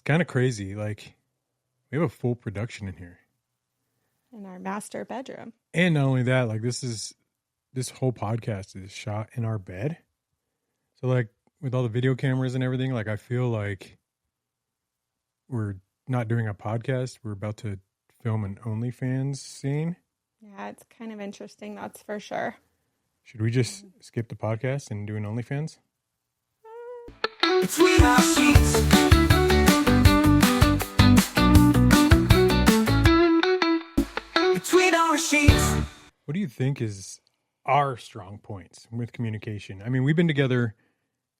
kind of crazy. Like, we have a full production in here. In our master bedroom. And not only that, like, this whole podcast is shot in our bed. So, like, with all the video cameras and everything, like, I feel like we're not doing a podcast. We're about to film an OnlyFans scene. Yeah, it's kind of interesting, that's for sure. Should we just skip the podcast and do an OnlyFans? Between our sheets. Between our sheets. What do you think is our strong points with communication? I mean, we've been together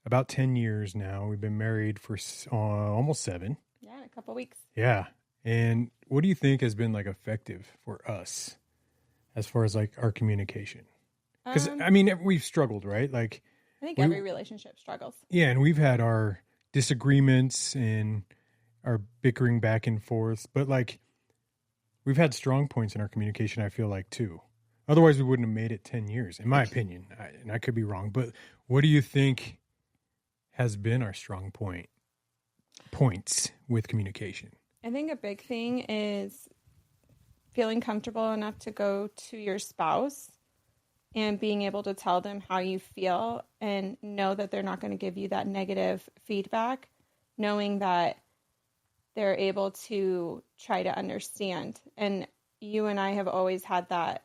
about 10 years now. We've been married for almost 7. Yeah, in a couple weeks. Yeah. And what do you think has been like effective for us as far as like our communication? Because I mean, we've struggled, right? Like, I think every relationship struggles. Yeah, and we've had our disagreements and our bickering back and forth, but like we've had strong points in our communication, I feel like, too. Otherwise, we wouldn't have made it 10 years, in my opinion. And I could be wrong, but what do you think has been our strong points with communication? I think a big thing is feeling comfortable enough to go to your spouse and being able to tell them how you feel and know that they're not going to give you that negative feedback, knowing that they're able to try to understand. And you and I have always had that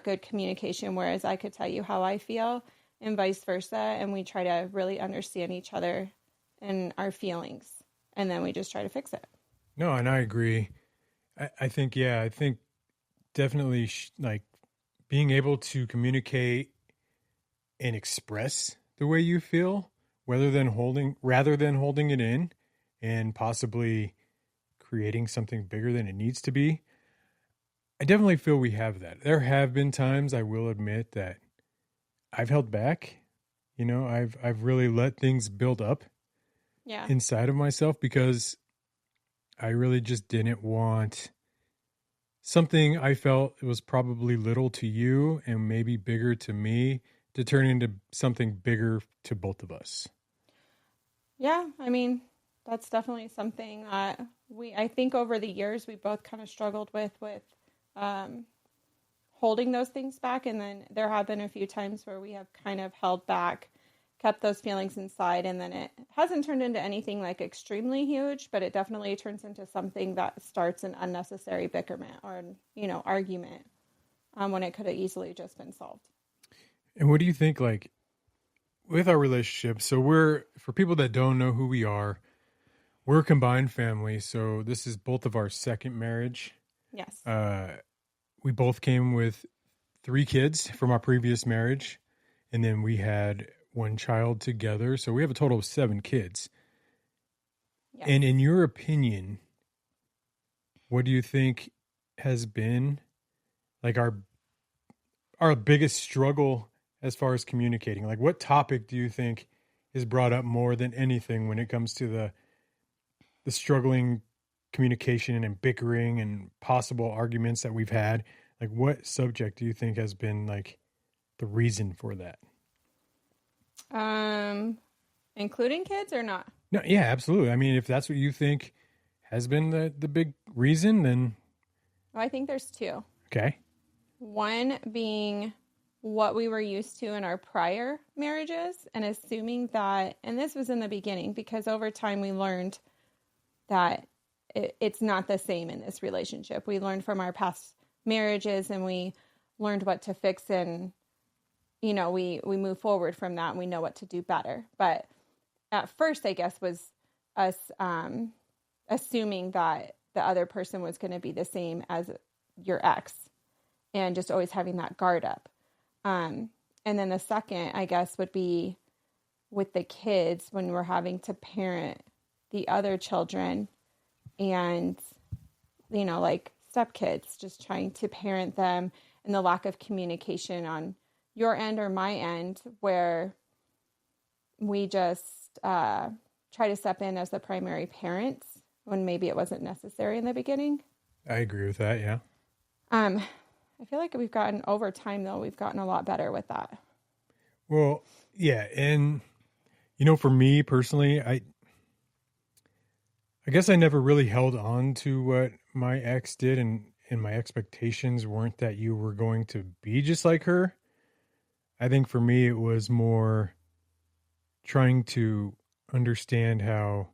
good communication, whereas I could tell you how I feel and vice versa. And we try to really understand each other and our feelings. And then we just try to fix it. No, and I agree. I think definitely like being able to communicate and express the way you feel, rather than holding it in and possibly creating something bigger than it needs to be. I definitely feel we have that. There have been times, I will admit, that I've held back. You know, I've really let things build up inside of myself because I really just didn't want something I felt was probably little to you and maybe bigger to me to turn into something bigger to both of us. Yeah, I mean, that's definitely something that I think over the years we both kind of struggled with holding those things back. And then there have been a few times where we have kind of held back, kept those feelings inside, and then it hasn't turned into anything like extremely huge, but it definitely turns into something that starts an unnecessary bickerment or, argument when it could have easily just been solved. And what do you think, like, with our relationship? So for people that don't know who we are, we're a combined family. So this is both of our second marriage. Yes. We both came with 3 kids from our previous marriage, and then we had 1 child together. So we have a total of 7 kids. Yes. And in your opinion, what do you think has been like our biggest struggle as far as communicating? Like, what topic do you think is brought up more than anything when it comes to the struggling communication and bickering and possible arguments that we've had? Like, what subject do you think has been like the reason for that? Including kids or not? No, yeah, absolutely. I mean, if that's what you think has been the big reason, then Well, I think there's 2. Okay. One being what we were used to in our prior marriages and assuming that, and this was in the beginning, because over time we learned that it's not the same in this relationship. We learned from our past marriages and we learned what to fix, and we move forward from that and we know what to do better. But at first, I guess, was us assuming that the other person was going to be the same as your ex and just always having that guard up. And then the second, I guess, would be with the kids when we're having to parent the other children and, like stepkids, just trying to parent them, and the lack of communication on your end or my end, where we just try to step in as the primary parents when maybe it wasn't necessary in the beginning. I agree with that. Yeah. I feel like over time, though, we've gotten a lot better with that. Well, yeah. And, for me personally, I guess I never really held on to what my ex did, and my expectations weren't that you were going to be just like her. I think for me, it was more trying to understand how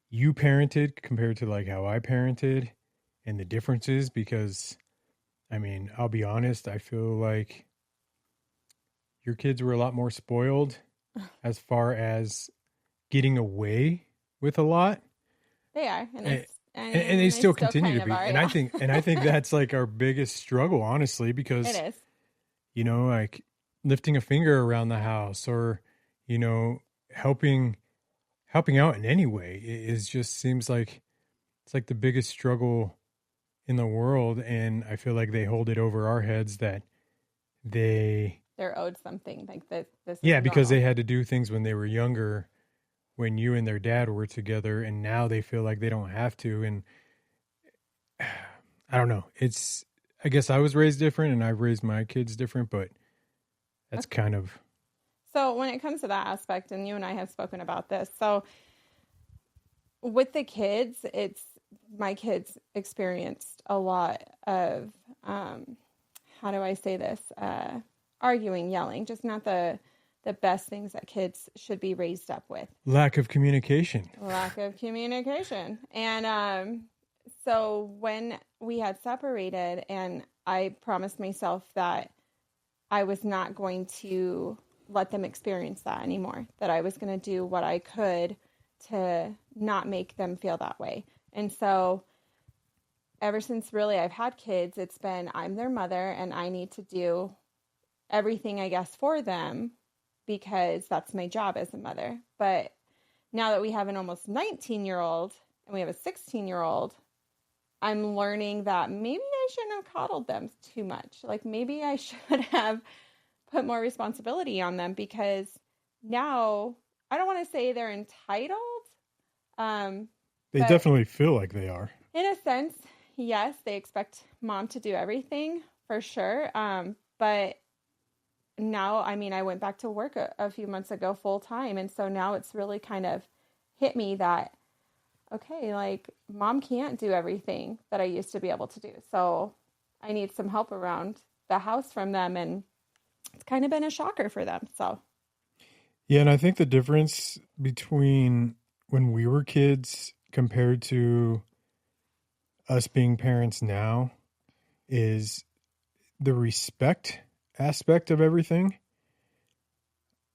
you parented compared to like how I parented and the differences because I mean, I'll be honest, I feel like your kids were a lot more spoiled as far as getting away with a lot. They are, and And, it's I and they mean they still still continue kind to of be. are, And yeah. I think that's like our biggest struggle, honestly, It because is. you know, like lifting a finger around the house or, you know, helping helping out in any way is just seems like it's like the biggest struggle in the world. And I feel like they hold it over our heads that they, They're owed something like this is yeah, because normal. they had to do things when they were younger, when you and their dad were together, and now they feel like they don't have to. And I don't know. It's, I guess I was raised different and I've raised my kids different, but that's Okay. kind of, So when it comes to that aspect, and you and I have spoken about this, so with the kids, it's my kids experienced a lot of how do I say this? Arguing, yelling, just not the best things that kids should be raised up with. lack of communication. Lack of communication. And so when we had separated, and I promised myself that I was not going to let them experience that anymore, that I was going to do what I could to not make them feel that way. And so ever since really I've had kids, it's been I'm their mother and I need to do everything, I guess, for them because that's my job as a mother. But now that we have an almost 19-year-old and we have a 16-year-old, I'm learning that maybe I shouldn't have coddled them too much. Like maybe I should have put more responsibility on them because now I don't want to say they're entitled, um, They but definitely feel like they are. in a sense, yes, they expect mom to do everything for sure. But now, I mean, I went back to work a few months ago full time. And so now it's really kind of hit me that, okay, like mom can't do everything that I used to be able to do. So I need some help around the house from them. And it's kind of been a shocker for them. So, Yeah, and I think the difference between when we were kids compared to us being parents now is the respect aspect of everything.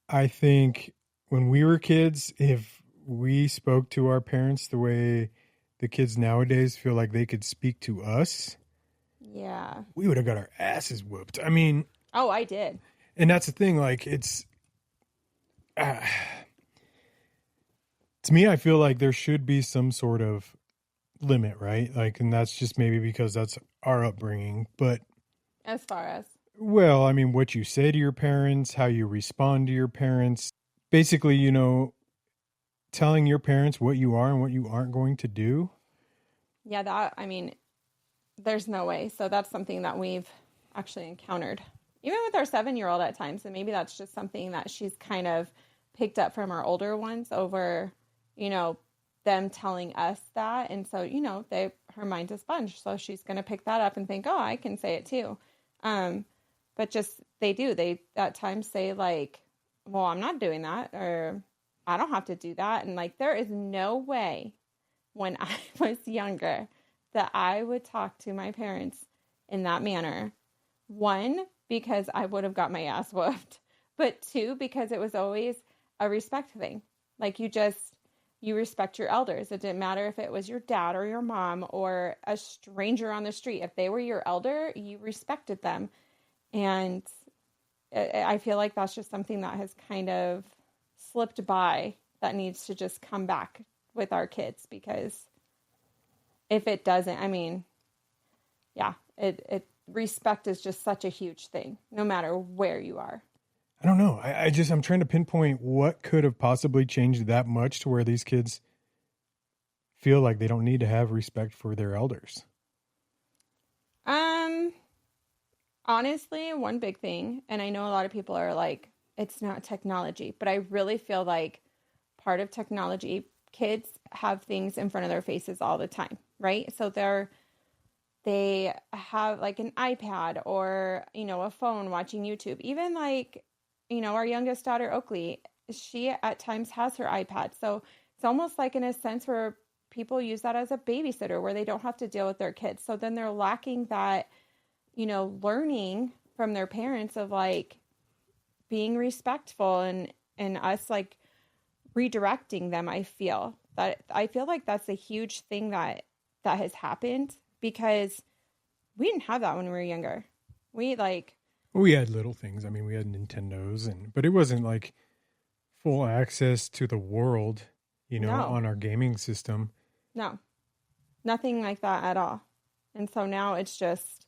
I think when we were kids, if we spoke to our parents the way the kids nowadays feel like they could speak to us, yeah. we would have got our asses whooped. I mean, Oh, I did. and that's the thing. Like, it's uh, to me, I feel like there should be some sort of limit, right? Like, and that's just maybe because that's our upbringing. But, As far as, well, I mean, what you say to your parents, how you respond to your parents, basically, you know, telling your parents what you are and what you aren't going to do. yeah, that, I mean, there's no way. So that's something that we've actually encountered, even with our 7-year-old at times. And maybe that's just something that she's kind of picked up from our older ones over, you know, them telling us that. And so, you know, her mind's a sponge. So she's going to pick that up and think, oh, I can say it too. Um, but just they at times say, like, well, I'm not doing that, or I don't have to do that. And like, there is no way when I was younger that I would talk to my parents in that manner. One, because I would have got my ass whooped, but two, because it was always a respect thing. Like you respect your elders. It didn't matter if it was your dad or your mom or a stranger on the street. If they were your elder, you respected them. And I feel like that's just something that has kind of slipped by that needs to just come back with our kids because if it doesn't, I mean, yeah, it respect is just such a huge thing, no matter where you are. I don't know. I'm trying to pinpoint what could have possibly changed that much to where these kids feel like they don't need to have respect for their elders. Um, Honestly, one big thing, and I know a lot of people are like, it's not technology, but I really feel like part of technology kids have things in front of their faces all the time, right? So they have like an iPad or, a phone watching YouTube. Even like, our youngest daughter, Oakley, she at times has her iPad. So it's almost like in a sense where people use that as a babysitter where they don't have to deal with their kids. So then they're lacking that, learning from their parents of like being respectful and us like redirecting them. I feel like that's a huge thing that has happened because we didn't have that when we were younger. We like We had little things. I mean, we had Nintendos, but it wasn't like full access to the world, no, on our gaming system. no, nothing like that at all. And so now it's just,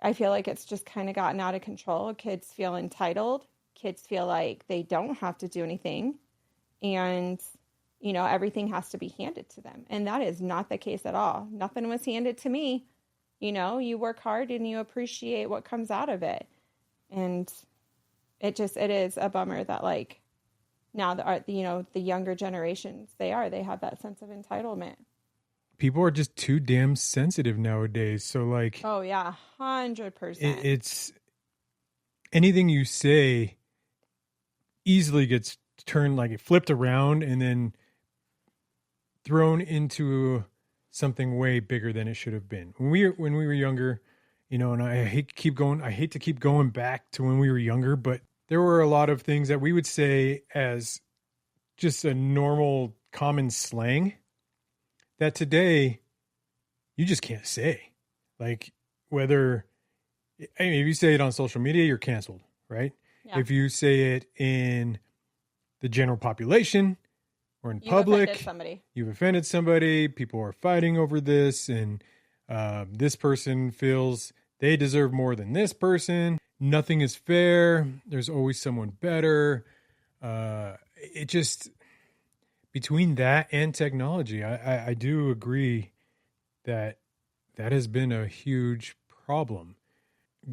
I feel like it's just kind of gotten out of control. Kids feel entitled. Kids feel like they don't have to do anything. And, everything has to be handed to them. And that is not the case at all. Nothing was handed to me. You work hard and you appreciate what comes out of it. And it is a bummer that like now the younger generations, they have that sense of entitlement. People are just too damn sensitive nowadays. So like, Oh yeah, 100%. it's anything you say easily gets turned like it flipped around and then thrown into something way bigger than it should have been. When we were younger, and I hate to keep going back to when we were younger, but there were a lot of things that we would say as just a normal common slang that today you just can't say. Like whether if you say it on social media, you're canceled, right? Yeah. If you say it in the general population or in public, you've offended somebody. People are fighting over this, and this person feels they deserve more than this person. Nothing is fair. There's always someone better. It just, between that and technology, I do agree that has been a huge problem.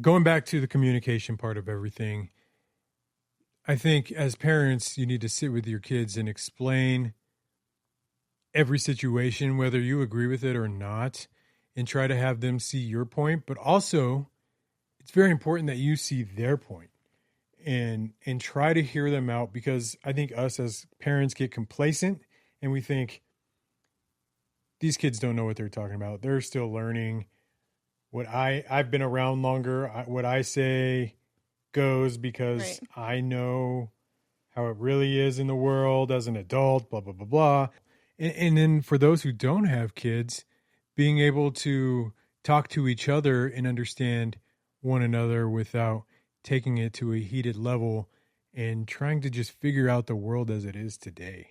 Going back to the communication part of everything, I think as parents, you need to sit with your kids and explain every situation, whether you agree with it or not, and try to have them see your point. But also, it's very important that you see their point and try to hear them out, because I think us as parents get complacent and we think these kids don't know what they're talking about. They're still learning. I've been around longer. What I say goes because right. I know how it really is in the world as an adult, blah, blah, blah, blah. And then for those who don't have kids, being able to talk to each other and understand one another without taking it to a heated level and trying to just figure out the world as it is today,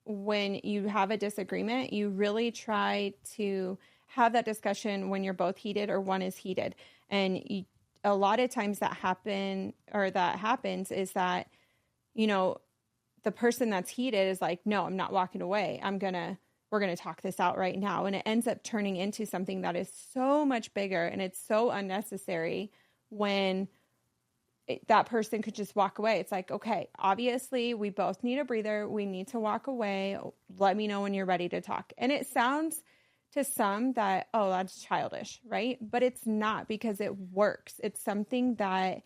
When you have a disagreement, you really try to have that discussion when you're both heated or one is heated. And a lot of times that happens is that, the person that's heated is like, no, I'm not walking away. We're going to talk this out right now. And it ends up turning into something that is so much bigger, and it's so unnecessary when that person could just walk away. It's like, okay, obviously we both need a breather. We need to walk away. Let me know when you're ready to talk. And it sounds to some that, oh, that's childish, right? But it's not, because it works. It's something that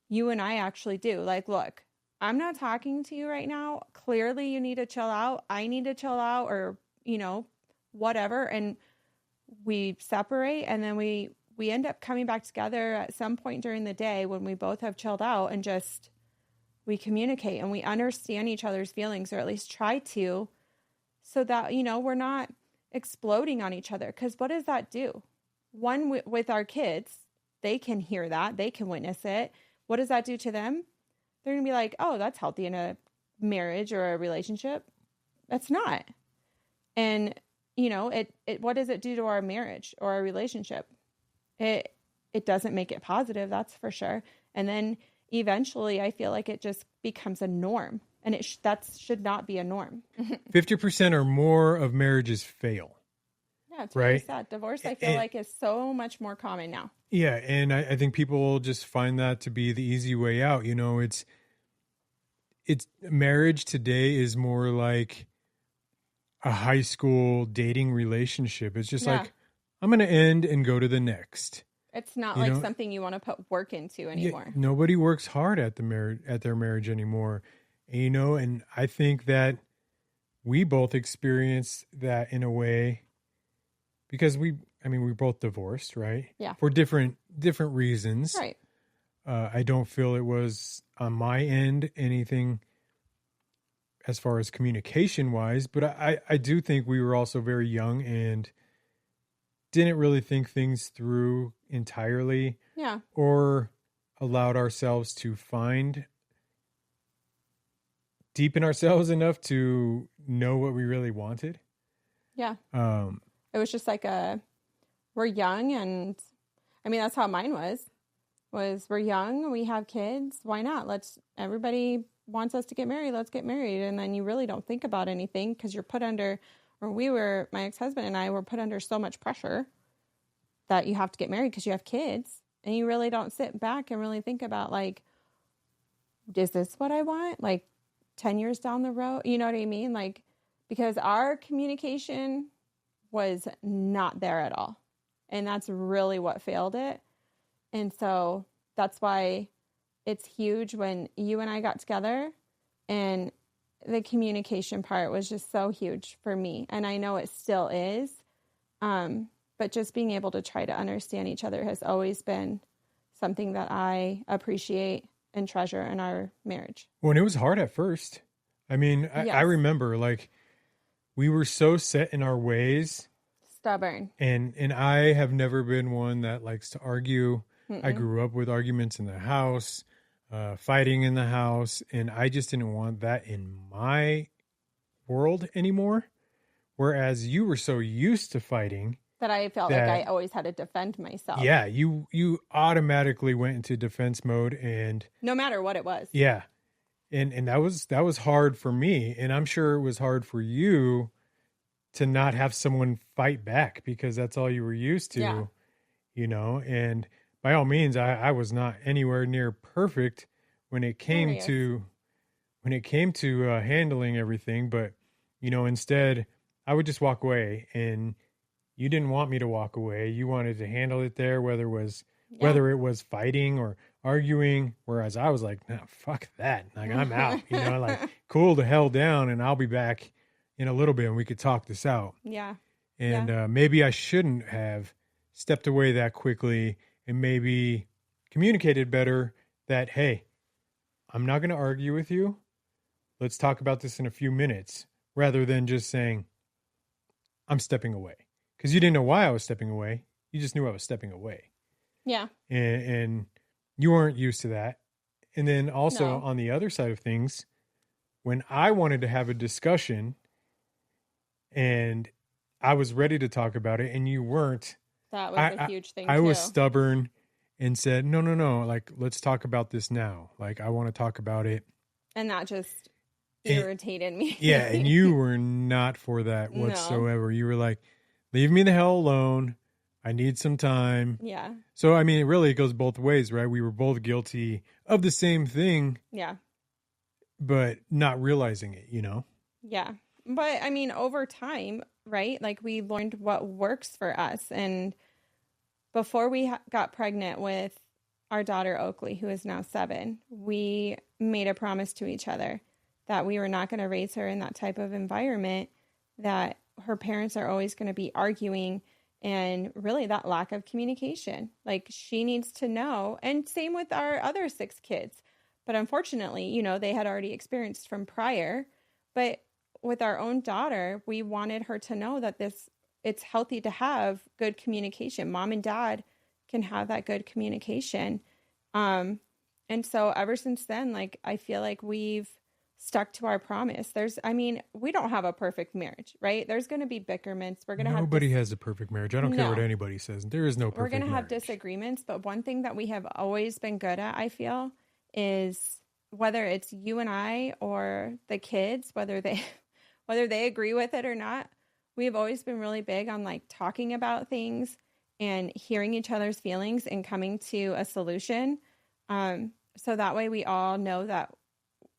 you and I actually do. Like, look, I'm not talking to you right now. Clearly you need to chill out. I need to chill out, or, whatever. And we separate, and then we end up coming back together at some point during the day when we both have chilled out, and just, we communicate and we understand each other's feelings, or at least try to, so that, we're not exploding on each other. Because what does that do? One, with our kids, they can hear that, they can witness it. What does that do to them? They're going to be like, oh, that's healthy in a marriage or a relationship. That's not. And, what does it do to our marriage or our relationship? It doesn't make it positive, that's for sure. And then eventually I feel like it just becomes a norm, and that should not be a norm. 50% or more of marriages fail. Yeah, it's really sad. Divorce, I feel like, is so much more common now. Yeah, and I think people just find that to be the easy way out. it's marriage today is more like a high school dating relationship. It's just Yeah. like, I'm going to end and go to the next. It's not You like know, something you want to put work into yeah, anymore. nobody works hard at their marriage anymore. And, and I think that we both experienced that in a way because we both divorced, right? Yeah. For different reasons. Right. I don't feel it was on my end anything as far as communication wise, but I do think we were also very young and didn't really think things through entirely Yeah. or allowed ourselves to find deep in ourselves enough to know what we really wanted. Yeah. Um, It was just like we're young, and I mean, that's how mine was we're young, we have kids. Why not? Everybody wants us to get married. Let's get married. And then you really don't think about anything because you're put under, my ex-husband and I were put under so much pressure that you have to get married because you have kids. And you really don't sit back and really think about, like, is this what I want? Like 10 years down the road? You know what I mean? Like, because our communication was not there at all. And that's really what failed it. And so that's why it's huge when you and I got together, and the communication part was just so huge for me. And I know it still is. But just being able to try to understand each other has always been something that I appreciate and treasure in our marriage. well, and it was hard at first. I mean, I Yes. remember like we were so set in our ways, Stubborn. and I have never been one that likes to argue. I Mm-mm. grew up with arguments in the house, fighting in the house, and I just didn't want that in my world anymore. Whereas you were so used to fighting That I felt like I that, always had to defend myself, yeah, you automatically went into defense mode, and no matter what it was. yeah, and that was hard for me, and I'm sure it was hard for you to not have someone fight back because that's all you were used Yeah. to, and by all means I was not anywhere near perfect when it came Hilarious. to handling everything, but instead I would just walk away, and you didn't want me to walk away. You wanted to handle it there, Yeah. whether it was fighting or arguing, whereas I was like, no, fuck that, like I'm out, like cool the hell down, and I'll be back in a little bit and we could talk this out. Yeah. And Yeah. maybe I shouldn't have stepped away that quickly and maybe communicated better that, hey, I'm not going to argue with you. Let's talk about this in a few minutes, rather than just saying, I'm stepping away. Because you didn't know why I was stepping away. You just knew I was stepping away. Yeah. And you weren't used to that. And then also No. on the other side of things, when I wanted to have a discussion and I was ready to talk about it and you weren't, That was a I huge thing I too. was stubborn and said, no, like, let's talk about this now. Like, I want to talk about it. And that just And, irritated me. yeah. And you were not for that No. whatsoever. You were like, leave me the hell alone. I need some time. Yeah. So, I mean, it really goes both ways, right? We were both guilty of the same thing, Yeah. but not realizing it, Yeah. But I mean, over time, right? Like, we learned what works for us. And before we got pregnant with our daughter, Oakley, who is now 7, we made a promise to each other that we were not going to raise her in that type of environment, that her parents are always going to be arguing, and really that lack of communication. Like, she needs to know. And same with our other 6 kids. But unfortunately, they had already experienced from prior. But with our own daughter, we wanted her to know that it's healthy to have good communication. Mom and dad can have that good communication. And so ever since then, like, I feel like we've stuck to our promise. We don't have a perfect marriage, right? There's going to be bickerments. We're going to have Nobody has a perfect marriage. I don't care what No. anybody says. There is no perfect We're going to have marriage. disagreements, but one thing that we have always been good at, I feel, is whether it's you and I or the kids, whether they agree with it or not, we've always been really big on, like, talking about things and hearing each other's feelings and coming to a solution. So that way we all know that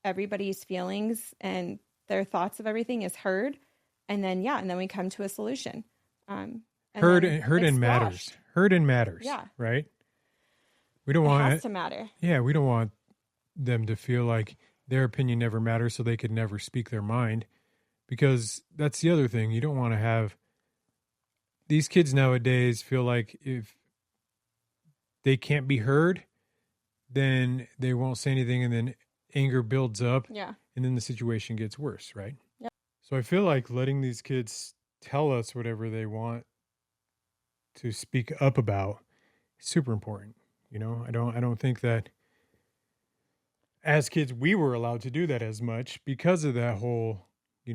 everybody's feelings and their thoughts of everything is heard. And then, yeah, and then we come to a solution. And Heard then heard it's and matters. squashed. Heard and matters, Yeah, right? We don't it has want to matter. yeah, we don't want them to feel like their opinion never matters so they could never speak their mind, because that's the other thing. You don't want to have these kids nowadays feel like if they can't be heard, then they won't say anything, and then anger builds up, Yeah. and then the situation gets worse, right? Yep. So I feel like letting these kids tell us whatever they want to speak up about is super important. I don't think that as kids we were allowed to do that as much because of that whole, we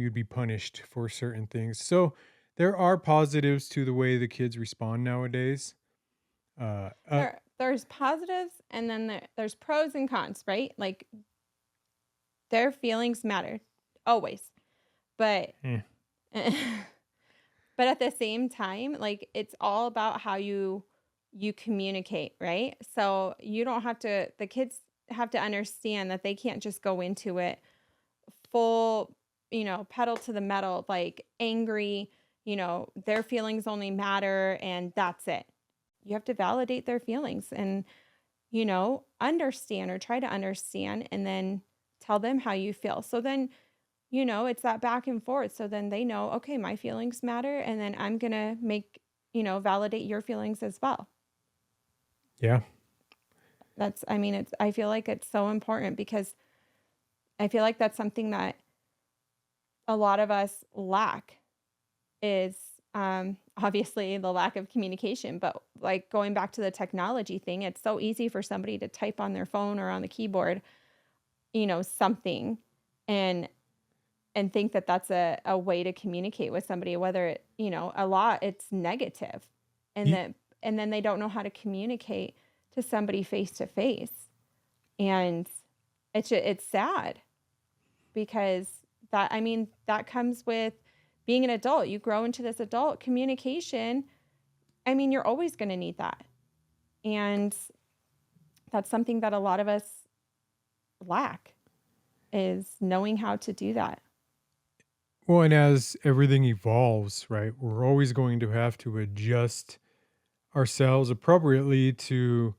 would be punished for certain things. So there are positives to the way the kids respond nowadays. There's positives, and then there's pros and cons, right? Like their feelings matter always, but Eh. but at the same time, like it's all about how you communicate, right? So you don't have to, the kids have to understand that they can't just go into it full, pedal to the metal, like angry, their feelings only matter and that's it. You have to validate their feelings and, understand or try to understand, and then tell them how you feel. So then, it's that back and forth. So then they know, okay, my feelings matter. And then I'm going to validate your feelings as well. Yeah. I feel like it's so important because I feel like that's something that a lot of us lack is obviously the lack of communication. But like going back to the technology thing, it's so easy for somebody to type on their phone or on the keyboard, something and think that that's a way to communicate with somebody, whether it, a lot it's negative, and then they don't know how to communicate to somebody face to face. And it's sad because that comes with being an adult. You grow into this adult communication. You're always going to need that. And that's something that a lot of us lack, is knowing how to do that. Well, and as everything evolves, right, we're always going to have to adjust ourselves appropriately to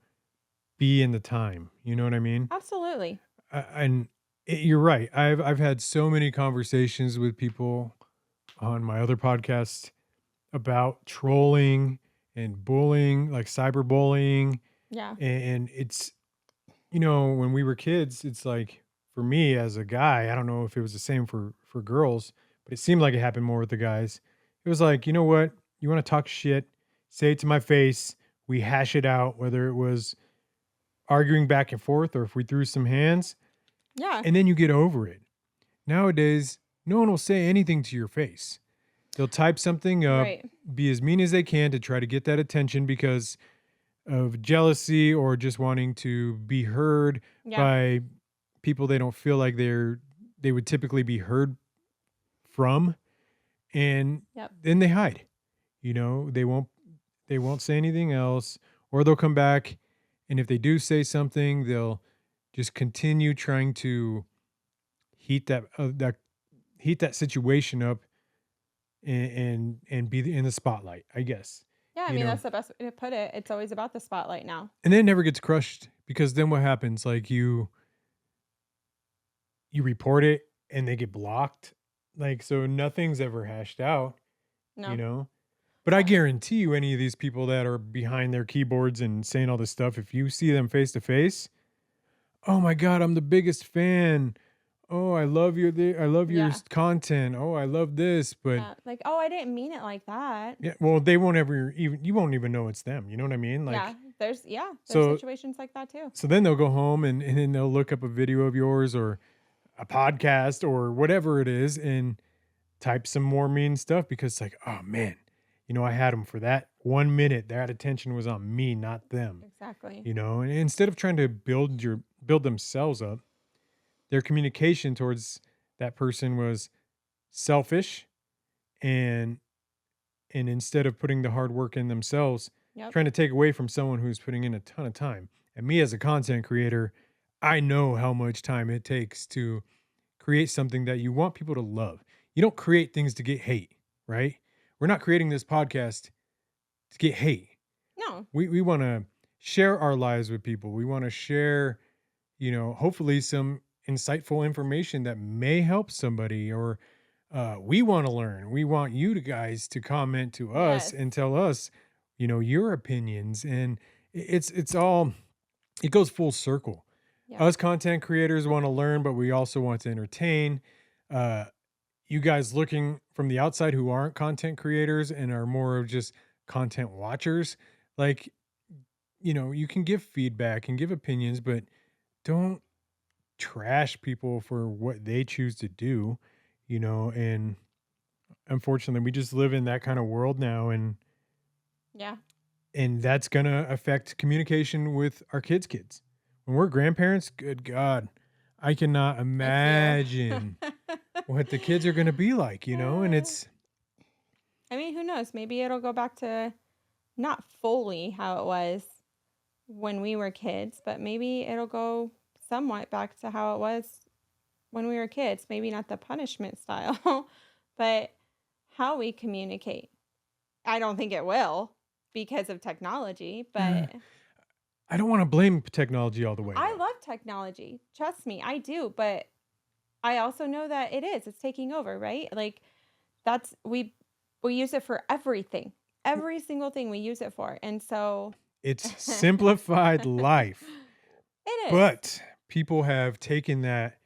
be in the time. You know what I mean? Absolutely. And you're right. I've had so many conversations with people on my other podcasts about trolling and bullying, like cyberbullying. Yeah. And it's, when we were kids, it's like for me as a guy, I don't know if it was the same for girls, but it seemed like it happened more with the guys. It was like, you know what? You want to talk shit, say it to my face. We hash it out, whether it was arguing back and forth or if we threw some hands, Yeah. and then you get over it. Nowadays, no one will say anything to your face. They'll type something up, Right. be as mean as they can to try to get that attention because of jealousy or just wanting to be heard Yeah. by people they don't feel like they would typically be heard from. And Yep. then they hide. They won't say anything else, or they'll come back, and if they do say something, they'll just continue trying to heat that situation up and be in the spotlight, I guess. Yeah, that's the best way to put it. It's always about the spotlight now. And then it never gets crushed, because then what happens? Like you report it and they get blocked. Like, so nothing's ever hashed out, No. But I Yeah. guarantee you, any of these people that are behind their keyboards and saying all this stuff, if you see them face to face, oh my God, I'm the biggest fan. Oh, I love I love your Yeah. content. Oh, I love this. But Yeah. Like, oh, I didn't mean it like that. yeah, well, they won't ever even, you won't even know it's them. You know what I mean? Like, Yeah. There's so, situations like that too. so then they'll go home and then they'll look up a video of yours or a podcast or whatever it is and type some more mean stuff because it's like, oh man, I had them for that 1 minute. That attention was on me, not them. Exactly. And instead of trying to build themselves up, their communication towards that person was selfish, and instead of putting the hard work in themselves, Yep. trying to take away from someone who's putting in a ton of time. And me as a content creator, I know how much time it takes to create something that you want people to love. You don't create things to get hate, right? We're not creating this podcast to get hate. No. We want to share our lives with people. We want to share, hopefully some insightful information that may help somebody, or we want to learn. We want you to guys to comment to us Yes. and tell us, your opinions. And it's all, it goes full circle. Yep. Us content creators want to learn, but we also want to entertain. Uh, you guys looking from the outside who aren't content creators and are more of just content watchers, like, you can give feedback and give opinions, but don't trash people for what they choose to do, and unfortunately we just live in that kind of world now, Yeah. and that's going to affect communication with our kids. When we're grandparents, good God, I cannot I fear. imagine what the kids are going to be like, and it's I mean, who knows? Maybe it'll go back to not fully how it was when we were kids, but maybe it'll go somewhat back to how it was when we were kids. Maybe not the punishment style, but how we communicate. I don't think it will because of technology, uh, but I don't want to blame technology all the way I though. love technology. Trust me, I do, but I also know that it's taking over, right? Like that's we use it for everything. Every single thing we use it for. And so It's simplified it life, is. but people have taken that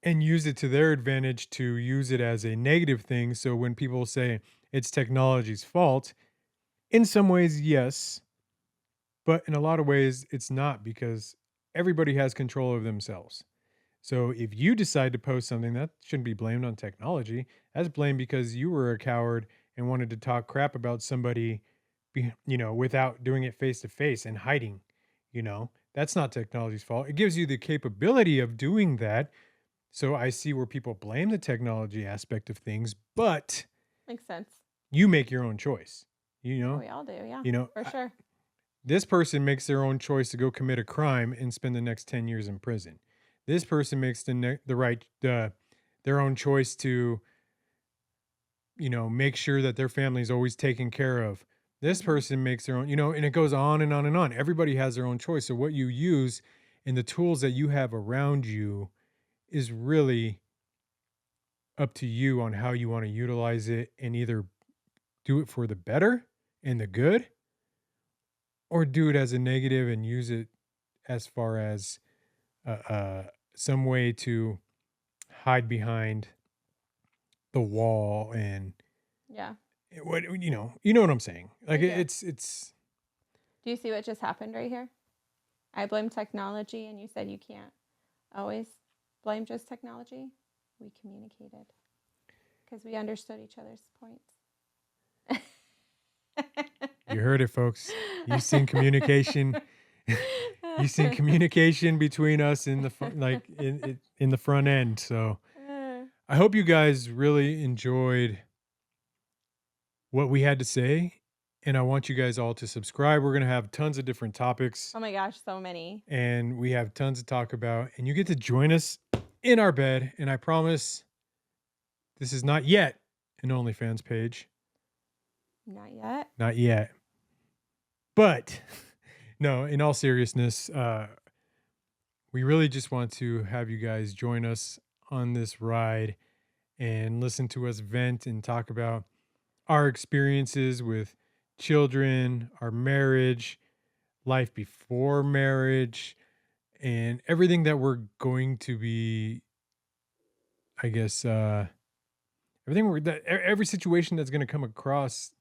and use it to their advantage to use it as a negative thing. So when people say it's technology's fault, in some ways, yes, but in a lot of ways, it's not, because everybody has control of themselves. So if you decide to post something, that shouldn't be blamed on technology. That's blamed because you were a coward and wanted to talk crap about somebody, without doing it face to face and hiding. That's not technology's fault. It gives you the capability of doing that. So I see where people blame the technology aspect of things, but Makes sense. you make your own choice. You Yeah, know, we all do. Yeah, you know, for I- sure. this person makes their own choice to go commit a crime and spend the next 10 years in prison. This person makes their own choice to, make sure that their family is always taken care of. This Hmm. person makes their own, and it goes on and on and on. Everybody has their own choice. So what you use and the tools that you have around you is really up to you on how you want to utilize it, and either do it for the better and the good, or do it as a negative and use it as far as some way to hide behind the wall and Yeah, what you know what I'm saying. I Like do. it's Do you see what just happened right here? I blame technology, and you said you can't always blame just technology. We communicated because we understood each other's points. you heard it, folks. You've seen communication. You've seen communication between us in the like in the front end. So I hope you guys really enjoyed what we had to say. And I want you guys all to subscribe. We're going to have tons of different topics, Oh my gosh, so many. and we have tons to talk about. And you get to join us in our bed. And I promise this is not yet an OnlyFans page. Not yet. Not yet. But no, in all seriousness, we really just want to have you guys join us on this ride and listen to us vent and talk about our experiences with children, our marriage, life before marriage, and everything that we're going to be, I guess, every situation that's going to come across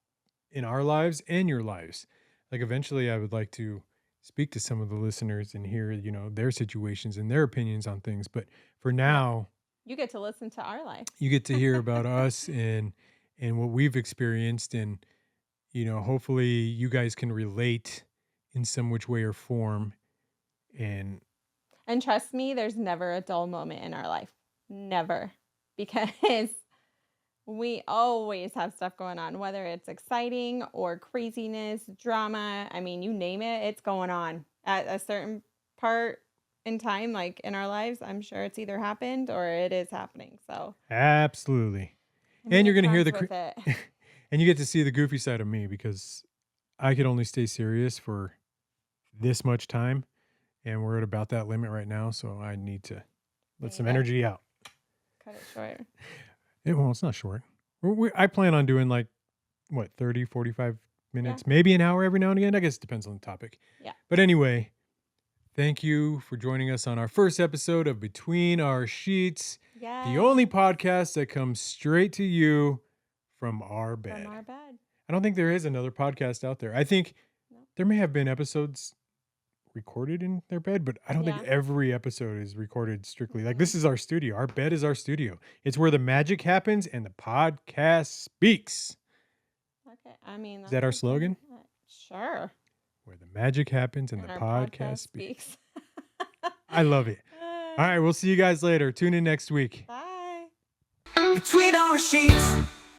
in our lives and your lives. Like eventually I would like to speak to some of the listeners and hear, their situations and their opinions on things. But for Yeah, now, you get to listen to our life. you get to hear about us and what we've experienced, and hopefully you guys can relate in some which way or form. And And trust me, there's never a dull moment in our life. Never. Because we always have stuff going on, whether it's exciting or craziness, drama. I mean, you name it, it's going on at a certain part. in time, like in our lives, I'm sure it's either happened or it is happening. So Absolutely. I And made you're going to hear friends the, with it. and you get to see the goofy side of me because I could only stay serious for this much time. And we're at about that limit right now. So I need to let some energy out. Cut it short. Well, it's not short. I plan on doing like, what, 30, 45 minutes, Yeah. maybe an hour every now and again. I guess it depends on the topic. Yeah. But anyway, thank you for joining us on our first episode of Between Our Sheets, the only podcast that comes straight to you from our bed. From our bed. I don't think there is another podcast out there. I think there may have been episodes recorded in their bed, but I don't think every episode is recorded strictly. Like, this is our studio. Our bed is our studio. It's where the magic happens and the podcast speaks. Okay. I mean, is that our slogan? Sure. Where the magic happens and the podcast speaks. I love it. All right, we'll see you guys later. Tune in next week. Bye. Between our sheets.